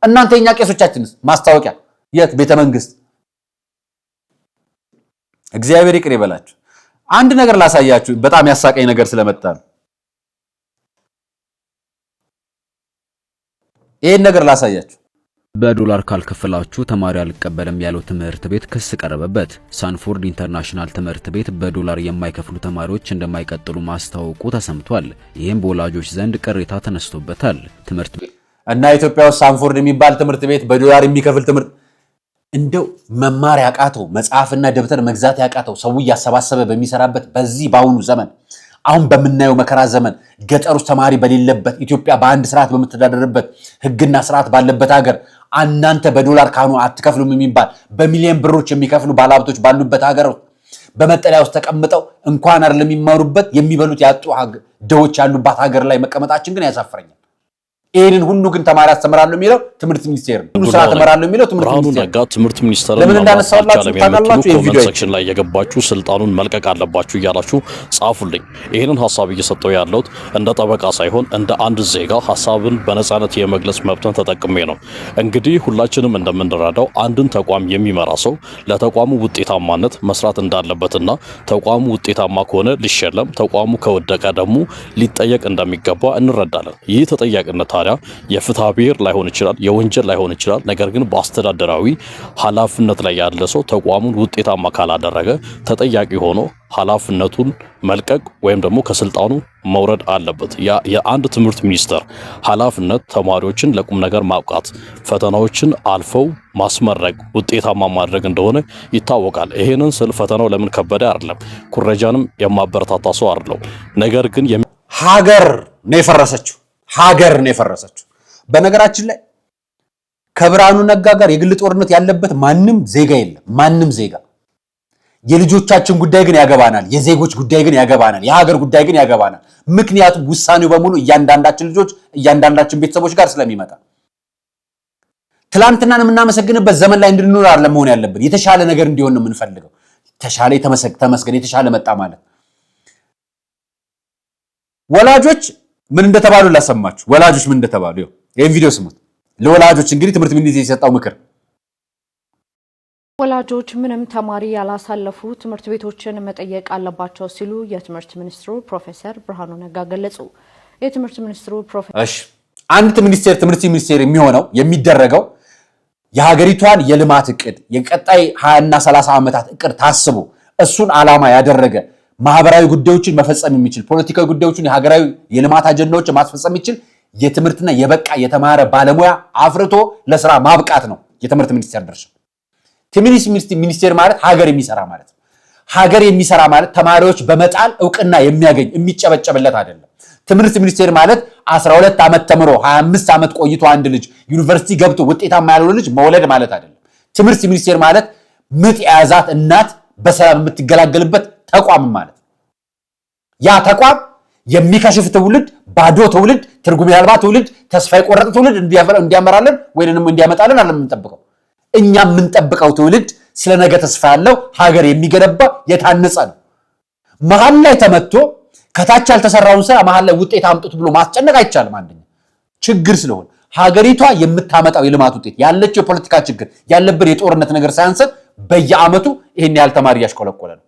እናንተ የኛ ቄሶቻችንስ ማስታወቂያ የት ቤተ መንግስት እግዚአብሔር ይቅር ይበላችሁ አንድ ነገር ላሳያችሁ በጣም ያሳቀኝ ነገር ስለመጣ ነው ይሄን ነገር ላሳያችሁ በዶላር ካልከፈላችሁ ተማሪ አልቀበልም ያለው ትምህርት ቤት ክስ ቀረበበት ሳንፎርድ ኢንተርናሽናል ትምህርት ቤት በዶላር የማይከፍሉ ተማሪዎች እንደማይቀጥሉ ማስታወቁ ተሰምቷል ይሄም በወላጆች ዘንድ ቅሬታ ተነስቶበታል ትምህርት ቤት እና ኢትዮጵያ ውስጥ ሳንፎርድ የሚባል ትምህርት ቤት በዶላር የሚከፍል ትምህርት እንደው መማር ያቃተው መጽሐፍና ደብተር መግዛት ያቃተው ሰው ያሰባሰበ በሚሰራበት በዚህ ባሁኑ ዘመን አሁን በመናየው መከራ ዘመን ገጠር ውስጥ ተማሪ በሌለበት ኢትዮጵያ በአንድ ስርዓት በመተዳደርበት ህግና ስርዓት ባለበት ሀገር እናንተ በዶላር ካኑ አትከፍሉም የሚባል በሚሊዮን ብሮች የሚከፍሉ ባለሀብቶች ባሉበት ሀገር በመጠለያ ውስጥ ተቀምጠው እንኳን አይደለም የሚማሩበት የሚበሉት ያጡ ደዎች ያሉባት ሀገር ላይ መቀመጣችን ግን ያሳፍረኛል ይሄንን ሁሉ ግን ተማሪ አስተምራለሁ የሚለው ትምህርት ሚኒስቴር ነው ሁሉ ስርዓት ተመራለሁ የሚለው ትምህርት ሚኒስቴር ነው ትምህርት ሚኒስቴር ለምን እንዳነሳውላችሁ ታውቃላችሁ ኮሜንት ሴክሽን ላይ የገባችሁ ስልጣኑን መልቀቅ አለባችሁ እያላችሁ ጻፉልኝ ይሄንን ሐሳብ እየሰጠው ያለው እንደ ጠበቃ ሳይሆን እንደ አንድ ዜጋ ሐሳብን በነጻነት የመግለጽ መብትን ተጠቅሜ ነው እንግዲህ ሁላችንም እንደምንረዳው አንድን ተቋም የሚመራ ሰው ለተቋሙ ውጤታማነት መስራት እንዳለበትና ተቋሙ ውጤታማ ከሆነ ሊሸለም ተቋሙ ከወደቀ ደግሞ ሊጠየቅ እንደሚገባ እንረዳለን ይህ ተጠያቂነት የፍትሐ ብሔር ላይሆን ይችላል የወንጀል ላይሆን ይችላል ነገር ግን በአስተዳደራዊ ኃላፊነት ላይ ያለ ሰው ተቋሙን ውጤታማ ካላደረገ ተጠያቂ ሆኖ ኃላፊነቱን መልቀቅ ወይም ደግሞ ከስልጣኑ መውረድ አለበት የአንድ ትምህርት ሚኒስቴር ኃላፊነት ተማሪዎችን ለቁም ነገር ማብቃት ፈተናዎችን አልፈው ማስመረቅ ውጤታማ ማድረግ እንደሆነ ይታወቃል ይሄንን ስል ፈተናው ለምን ከበደ አይደለም ኩረጃንም የማበረታታ ሰው አይደለም ነገር ግን ሀገር ነው የፈረሰችው በነገራችን ላይ ከብርሃኑ ነጋ ጋር የግል ጦርነት ያለበት ማንም ዜጋ የለም ማንም ዜጋ የልጆቻችን ጉዳይ ግን ያገባናል የዜጎች ጉዳይ ግን ያገባናል የሀገር ጉዳይ ግን ያገባናል ምክንያቱም ውሳኔው በሙሉ እያንዳንዳችን ልጆች እያንዳንዳችን ቤተሰቦች ጋር ስለሚመጣ ትላንትናን የምናመሰግንበት ዘመን ላይ እንድንኖር አይደለም መሆን ያለብን የተሻለ ነገር እንዲሆን ነው የምንፈልገው ተሻለ ተመስገን የተሻለ መጣ ማለት ወላጆች ምን እንደተባሉ ላሰማችሁ ወላጆች ምን እንደተባሉ ይሄን ቪዲዮ ስሙት ለወላጆች እንግዲህ ትምህርት ሚኒስቴር የሰጠው ምክር ወላጆች ምንም ተማሪ ያላሳለፉ ትምህርት ቤቶችን መጠየቅ አለባቸው ሲሉ የትምህርት ሚኒስትሩ ፕሮፌሰር ብርሃኑ ነጋ ገለጹ የትምህርት ሚኒስትሩ እሺ አንድ ትምህርት ሚኒስቴር የሚሆነው የሚደረገው የሀገሪቷን የልማት እቅድ የቀጣይ 20 እና 30 ዓመታት እቅድ ታስቦ እሱን ዓላማ ያደረገ ማህበራዊ ጉዳዮችን መፈጸም የሚችል ፖለቲካዊ ጉዳዮችን የሀገራዊ የልማት አጀንዳዎችን ማስፈጸም የሚችል የትምህርትና የበቃ የተማረ ባለሙያ አፍርቶ ለስራ ማብቃት ነው የትምህርት ሚኒስቴር ድርሻ። ትምህርት ሚኒስቴር ማለት ሀገር የሚሰራ ማለት ነው። ሀገር የሚሰራ ማለት ተማሪዎች በመጣል ዕውቅና የሚያገኝ የሚጨበጨብለት አይደለም። ትምህርት ሚኒስቴር ማለት 12 ዓመት ተምሮ 25 ዓመት ቆይቶ አንድ ልጅ ዩኒቨርሲቲ ገብቶ ውጤታማ ያልሆነ ልጅ መውለድ ማለት አይደለም። ትምህርት ሚኒስቴር ማለት ምጥ የያዛት እናት በሰላም የምትገላገልበት ተቋም ማለት ነው። ያ ተቋም የሚከሽፍ ትውልድ፣ ባዶ ትውልድ፣ ትርጉም ያልባ ትውልድ፣ ተስፋ የቆረጠ ትውልድ እንዲያመራልን ወይንም እንዲያመጣልን አለ የምንጠብቀው። እኛ የምንጠብቀው ትውልድ ስለ ነገ ተስፋ ያለው ሀገር የሚገነባ የታነጸ ነው። መሀል ላይ ተመቶ ከታች ያልተሰራውን ስራ መሀል ላይ ውጤት አምጡት ብሎ ማስጨነቅ አይቻልም። አንደኛ ችግር ስለሆነ ሀገሪቷ የምታመጣው የልማት ውጤት ያለችው የፖለቲካ ችግር ያለበት የጦርነት ነገር ሳያንሰን በየአመቱ ይሄን ያህል ተማሪ ያሽቆለቆለ ነው።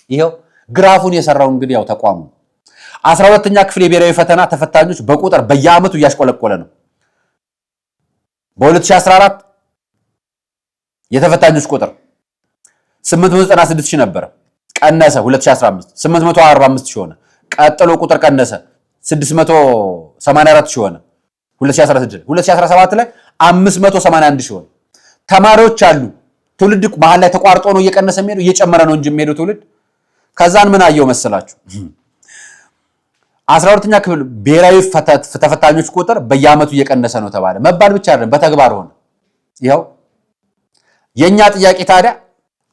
ይሄው ግራፉን የሰራው እንግዲህ ያው ተቋሙ 12ኛ ክፍል የብሔራዊ ፈተና ተፈታኞች በቁጥር በየአመቱ ያሽቆለቆለ ነው። በ2014 የተፈታኞች ቁጥር 896 ሺህ ነበር፣ ቀነሰ። 2015 845 ሺህ ሆነ። ቀጥሎ ቁጥር ቀነሰ፣ 684 ሺህ ሆነ። 2017 ላይ 581 ሺህ ሆነ። ተማሪዎች አሉ። ትውልድ መሀል ላይ ተቋርጦ ነው እየቀነሰ የሚሄደው፣ እየጨመረ ነው እንጂ የሚሄደው ትውልድ። ከዛን ምን አየው መሰላችሁ? 12ኛ ክፍል ብሔራዊ ተፈታኞች ቁጥር በየአመቱ እየቀነሰ ነው ተባለ። መባል ብቻ አይደለም፣ በተግባር ሆነ። ይኸው የኛ ጥያቄ ታዲያ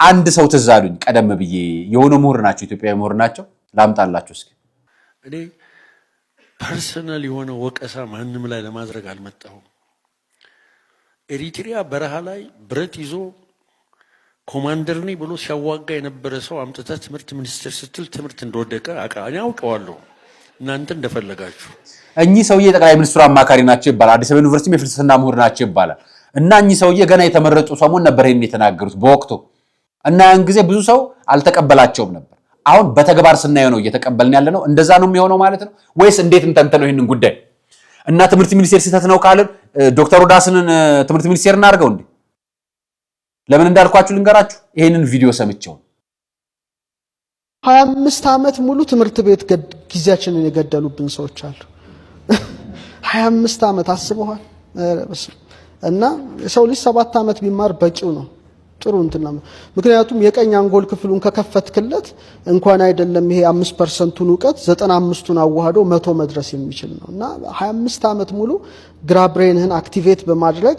አንድ ሰው ትዝ አሉኝ። ቀደም ብዬ የሆነ ምሁር ናቸው፣ ኢትዮጵያዊ ምሁር ናቸው። ላምጣላችሁ እስኪ። እኔ ፐርሰናል የሆነ ወቀሳ ማንም ላይ ለማድረግ አልመጣሁም። ኤሪትሪያ በረሃ ላይ ብረት ይዞ ኮማንደር ነኝ ብሎ ሲያዋጋ የነበረ ሰው አምጥተህ ትምህርት ሚኒስቴር ስትል ትምህርት እንደወደቀ እኔ አውቀዋለሁ። እናንተ እንደፈለጋችሁ። እኚህ ሰውዬ ጠቅላይ ሚኒስትሩ አማካሪ ናቸው ይባላል። አዲስ አበባ ዩኒቨርሲቲ የፍልስፍና ምሁር ናቸው ይባላል። እና እኚህ ሰውዬ ገና የተመረጡ ሰሞን ነበር ይሄን የተናገሩት በወቅቱ። እና ያን ጊዜ ብዙ ሰው አልተቀበላቸውም ነበር። አሁን በተግባር ስናየው ነው እየተቀበልን ያለ ነው። እንደዛ ነው የሚሆነው ማለት ነው ወይስ እንዴት እንተንተነው ይሄንን ጉዳይ? እና ትምህርት ሚኒስቴር ስህተት ነው ካልን ዶክተር ሮዳስንን ትምህርት ሚኒስቴር እናድርገው እንዴ? ለምን እንዳልኳችሁ ልንገራችሁ። ይሄንን ቪዲዮ ሰምቼው 25 ዓመት ሙሉ ትምህርት ቤት ጊዜያችንን የገደሉብን ሰዎች አሉ። 25 ዓመት አስበዋል። እና ሰው ልጅ 7 ዓመት ቢማር በቂው ነው። ጥሩ እንትና ምክንያቱም የቀኝ አንጎል ክፍሉን ከከፈትክለት እንኳን አይደለም ይሄ 5%ን ዕውቀት 95ቱን አዋህዶ 100 መድረስ የሚችል ነው። እና 25 ዓመት ሙሉ ግራ ብሬንህን አክቲቬት በማድረግ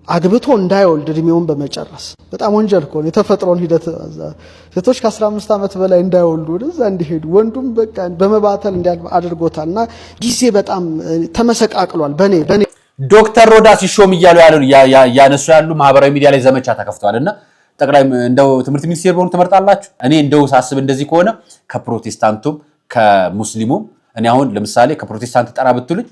አግብቶ እንዳይወልድ እድሜውን በመጨረስ በጣም ወንጀል እኮ ነው። የተፈጥሮን ሂደት ሴቶች ከ15 ዓመት በላይ እንዳይወልዱ ወደዛ እንዲሄዱ ወንዱም በቃ በመባተል እንዲያልፍ አድርጎታልና ጊዜ በጣም ተመሰቃቅሏል። በኔ ዶክተር ሮዳስ ይሾም እያሉ ያነሱ ያሉ ማህበራዊ ሚዲያ ላይ ዘመቻ ተከፍቷልና ጠቅላይ እንደው ትምህርት ሚኒስቴር በሆኑ ትመርጣላችሁ? እኔ እንደው ሳስብ እንደዚህ ከሆነ ከፕሮቴስታንቱም ከሙስሊሙም እኔ አሁን ለምሳሌ ከፕሮቴስታንት ጠራ ብትሉኝ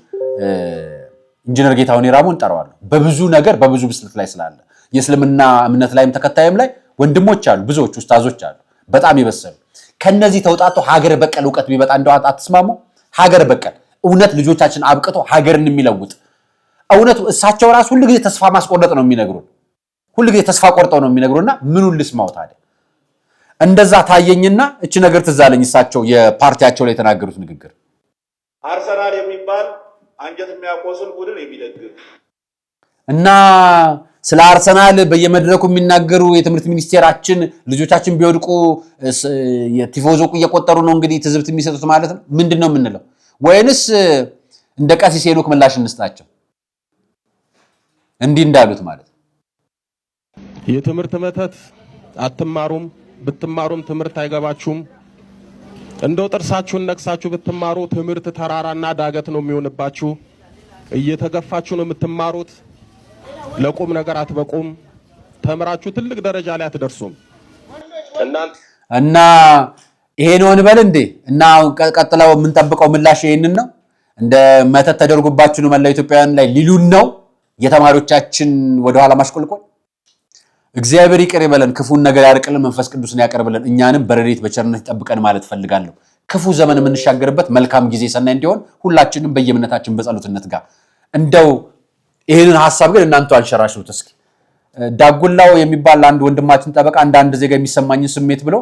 ኢንጂነር ጌታሁን ይራሙን ጠራዋለሁ። በብዙ ነገር በብዙ ብስለት ላይ ስላለ የእስልምና እምነት ላይም ተከታይም ላይ ወንድሞች አሉ፣ ብዙዎች ኡስታዞች አሉ በጣም ይበሰሉ። ከነዚህ ተውጣጡ ሀገር በቀል ዕውቀት ቢመጣ እንደው አትስማሙ? ሀገር በቀል እውነት ልጆቻችን አብቅቶ ሀገርን የሚለውጥ እውነቱ እሳቸው ራሱ ሁሉ ጊዜ ተስፋ ማስቆረጥ ነው የሚነግሩን። ሁሉ ጊዜ ተስፋ ቆርጠው ነው የሚነግሩና ምኑን ልስማው ታዲያ? እንደዛ ታየኝና እቺ ነገር ትዛለኝ። እሳቸው የፓርቲያቸው ላይ የተናገሩት ንግግር አርሰናል የሚባል አንጀት የሚያቆስል ቡድን የሚደግፍ እና ስለ አርሰናል በየመድረኩ የሚናገሩ የትምህርት ሚኒስቴራችን ልጆቻችን ቢወድቁ የቲፎዞቁ እየቆጠሩ ነው እንግዲህ ትዝብት የሚሰጡት ማለት ነው። ምንድነው የምንለው? ወይንስ እንደ ቀሲስ ሄኖክ ምላሽ እንስጣቸው እንዲህ እንዳሉት ማለት ነው? የትምህርት መተት አትማሩም፣ ብትማሩም ትምህርት አይገባችሁም። እንደው ጥርሳችሁን ነክሳችሁ ብትማሩ ትምህርት ተራራና ዳገት ነው የሚሆንባችሁ። እየተገፋችሁ ነው የምትማሩት። ለቁም ነገር አትበቁም። ተምራችሁ ትልቅ ደረጃ ላይ አትደርሱም። እና ይሄ ነው እንበል እንዴ? እና ቀጥለው የምንጠብቀው ምላሽ ይሄንን ነው። እንደ መተት ተደርጎባችሁ ነው መላው ኢትዮጵያውያን ላይ ሊሉን ነው የተማሪዎቻችን ወደ ኋላ ማሽቆልቆል። እግዚአብሔር ይቅር ይበለን፣ ክፉን ነገር ያርቅልን፣ መንፈስ ቅዱስን ያቀርብልን፣ እኛንም በረድኤት በቸርነት ይጠብቀን ማለት ፈልጋለሁ። ክፉ ዘመን የምንሻገርበት መልካም ጊዜ ሰናይ እንዲሆን ሁላችንም በየእምነታችን በጸሎትነት ጋር እንደው ይሄንን ሐሳብ ግን እናንተ አንሸራሽሩት እስኪ። ዳጉላው የሚባል አንድ ወንድማችን ጠበቃ አንዳንድ ዜጋ የሚሰማኝን ስሜት ብሎ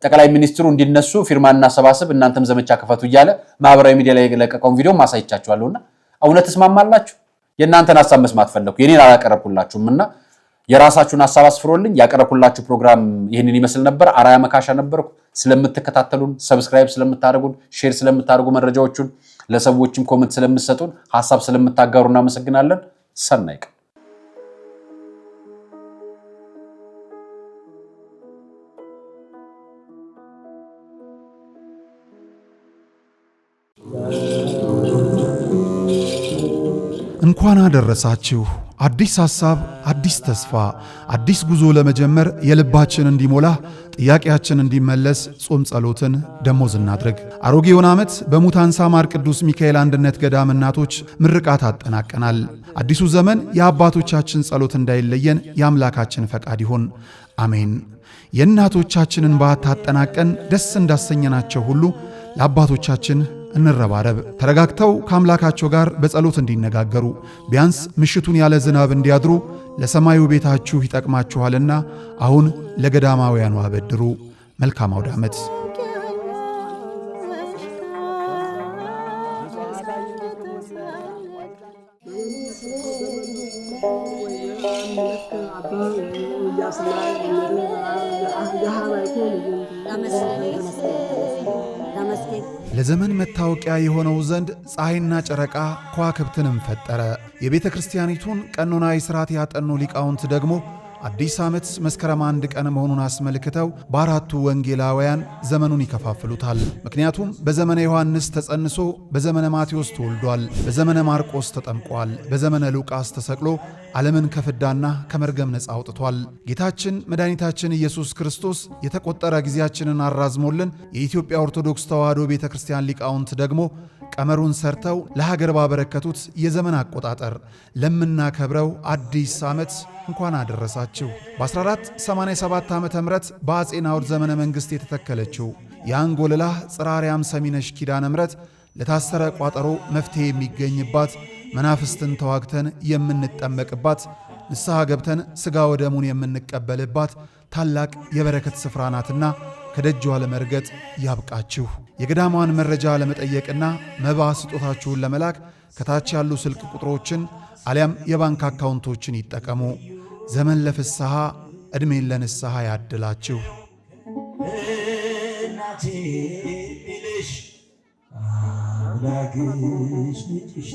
ጠቅላይ ሚኒስትሩ እንዲነሱ ፊርማና ሰባሰብ እናንተም ዘመቻ ከፈቱ እያለ ማህበራዊ ሚዲያ ላይ የለቀቀውን ቪዲዮ ማሳይቻችኋለሁና እውነት ተስማማላችሁ? የእናንተን ሐሳብ መስማት ፈለኩ። የኔን አላቀረብኩላችሁምና የራሳችሁን ሐሳብ አስፍሩልኝ። ያቀረብኩላችሁ ፕሮግራም ይሄንን ይመስል ነበር። አራያ መካሻ ነበርኩ። ስለምትከታተሉን፣ ሰብስክራይብ ስለምታደርጉን፣ ሼር ስለምታደርጉ፣ መረጃዎቹን ለሰዎችም ኮሜንት ስለምትሰጡን፣ ሐሳብ ስለምታጋሩ እናመሰግናለን። ሰናይ ቀን። እንኳን አደረሳችሁ። አዲስ ሐሳብ፣ አዲስ ተስፋ፣ አዲስ ጉዞ ለመጀመር የልባችን እንዲሞላ ጥያቄያችን እንዲመለስ ጾም ጸሎትን ደሞዝ እናድርግ። አሮጌውን ዓመት በሙታንሳ ማር ቅዱስ ሚካኤል አንድነት ገዳም እናቶች ምርቃት አጠናቀናል። አዲሱ ዘመን የአባቶቻችን ጸሎት እንዳይለየን የአምላካችን ፈቃድ ይሁን፣ አሜን። የእናቶቻችንን በዓት አጠናቀን ደስ እንዳሰኘናቸው ሁሉ ለአባቶቻችን እንረባረብ። ተረጋግተው ከአምላካቸው ጋር በጸሎት እንዲነጋገሩ ቢያንስ ምሽቱን ያለ ዝናብ እንዲያድሩ ለሰማዩ ቤታችሁ ይጠቅማችኋልና አሁን ለገዳማውያኑ አበድሩ። መልካም አውደ ዓመት። ለዘመን መታወቂያ የሆነው ዘንድ ፀሐይና ጨረቃ ከዋክብትንም ፈጠረ። የቤተ ክርስቲያኒቱን ቀኖናዊ ሥርዓት ያጠኑ ሊቃውንት ደግሞ አዲስ ዓመት መስከረም 1 ቀን መሆኑን አስመልክተው በአራቱ ወንጌላውያን ዘመኑን ይከፋፍሉታል። ምክንያቱም በዘመነ ዮሐንስ ተጸንሶ በዘመነ ማቴዎስ ተወልዷል፣ በዘመነ ማርቆስ ተጠምቋል፣ በዘመነ ሉቃስ ተሰቅሎ ዓለምን ከፍዳና ከመርገም ነፃ አውጥቷል። ጌታችን መድኃኒታችን ኢየሱስ ክርስቶስ የተቆጠረ ጊዜያችንን አራዝሞልን የኢትዮጵያ ኦርቶዶክስ ተዋሕዶ ቤተ ክርስቲያን ሊቃውንት ደግሞ ቀመሩን ሰርተው ለሀገር ባበረከቱት የዘመን አቆጣጠር ለምናከብረው አዲስ ዓመት እንኳን አደረሳችሁ። በ1487 ዓመተ ምህረት በአጼ ናዖድ ዘመነ መንግሥት የተተከለችው የአንጎልላህ ጽራርያም ሰሚነሽ ኪዳነ ምሕረት ለታሰረ ቋጠሮ መፍትሄ የሚገኝባት፣ መናፍስትን ተዋግተን የምንጠመቅባት፣ ንስሐ ገብተን ሥጋ ወደሙን የምንቀበልባት ታላቅ የበረከት ስፍራ ናትና ከደጇ ለመርገጥ ያብቃችሁ። የገዳሟን መረጃ ለመጠየቅና መባ ስጦታችሁን ለመላክ ከታች ያሉ ስልክ ቁጥሮችን አሊያም የባንክ አካውንቶችን ይጠቀሙ። ዘመን ለፍስሐ ዕድሜን ለንስሐ ያድላችሁ። እናቴ ልሽ አምላክሽ ልጅሽ